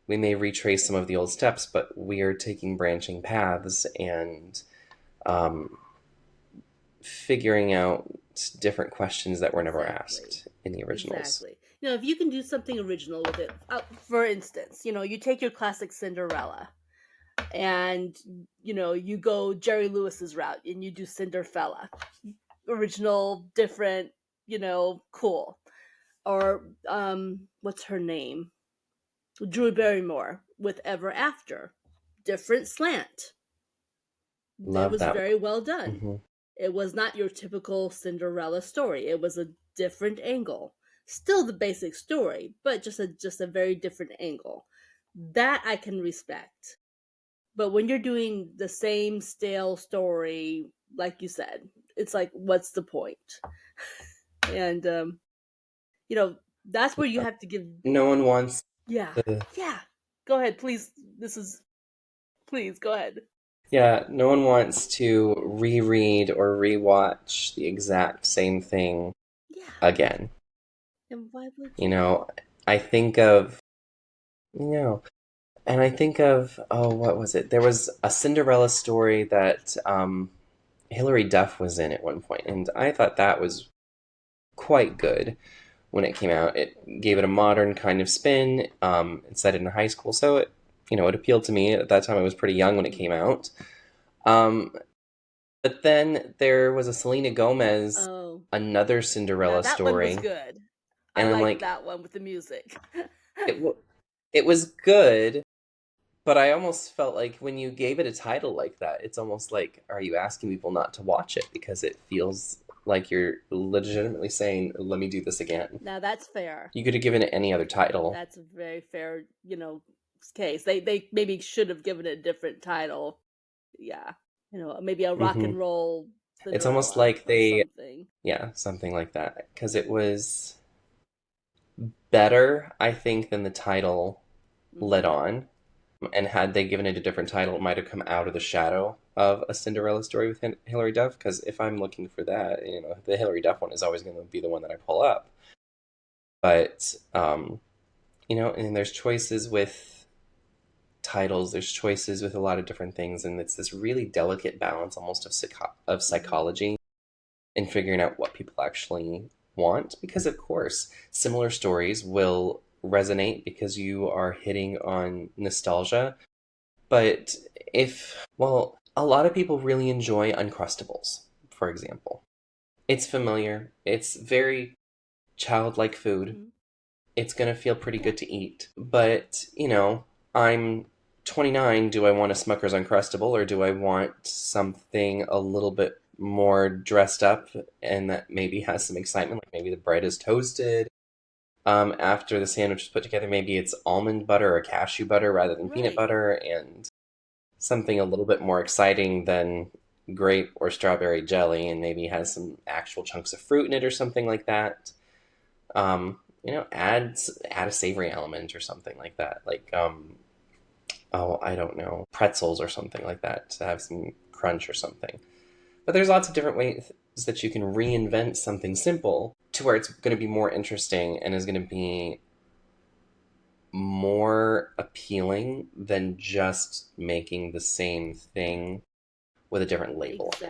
we may retrace some of the old steps, but we are taking branching paths and um, figuring out different questions that were never Exactly. asked in the originals. Exactly. If you can do something original with it, for instance, you take your classic Cinderella and, you go Jerry Lewis's route and you do Cinderfella. Original, different, cool. Or, what's her name? Drew Barrymore with Ever After. Different slant. It Love was that. very well done. Hmm. It was not your typical Cinderella story. It was a different angle. Still the basic story, but just a very different angle. That I can respect. But when you're doing the same stale story, like you said, it's like, what's the point? And you know, that's where you have to give. No one wants Yeah, to, yeah. Go ahead, please. Please go ahead. yeah, no one wants to reread or rewatch the exact same thing Yeah, again. and why would You you? know, I think of, you know, and I think of, oh, what was it? There was a Cinderella story that Hilary Duff was in at one point, and I thought that was quite good when it came out. It gave it a modern kind of spin. It's set in high school, so it appealed to me. At that time, I was pretty young when it came out. Um, but then there was a Selena Gomez, Oh, another now Cinderella that one was story, good. I and I'm liked like, that one with the music. it it was good, but I almost felt like when you gave it a title like that, it's almost like, are you asking people not to watch it because it feels like you're legitimately saying, "Let me do this again." Now that's fair. You could have given it any other title. That's a very fair, case. They maybe should have given it a different title. Yeah, maybe a rock Hmm. and roll It's almost Cinderella like or they, something. yeah, something like that, because it was better, I think, than the title let Hmm. on. And had they given it a different title, it might have come out of the shadow of a Cinderella story with Hilary Duff. Because if I'm looking for that, the Hilary Duff one is always going to be the one that I pull up. But and there's choices with titles. There's choices with a lot of different things, and it's this really delicate balance, almost of Hmm. psychology in figuring out what people actually want. Because of course, similar stories will resonate because you are hitting on nostalgia. But a lot of people really enjoy Uncrustables, for example. It's familiar, it's very childlike food, Hmm. it's going to feel pretty Yeah, good to eat. But, I'm 29. Do I want a Smucker's Uncrustable or do I want something a little bit more dressed up and that maybe has some excitement? Like maybe the bread is toasted. After the sandwich is put together, maybe it's almond butter or cashew butter rather than peanut right. butter, and something a little bit more exciting than grape or strawberry jelly, and maybe has some actual chunks of fruit in it or something like that. Add a savory element or something like that, like oh, I don't know, pretzels or something like that to have some crunch or something. But there's lots of different ways that you can reinvent something simple to where it's going to be more interesting and is going to be more appealing than just making the same thing with a different label on Exactly. it.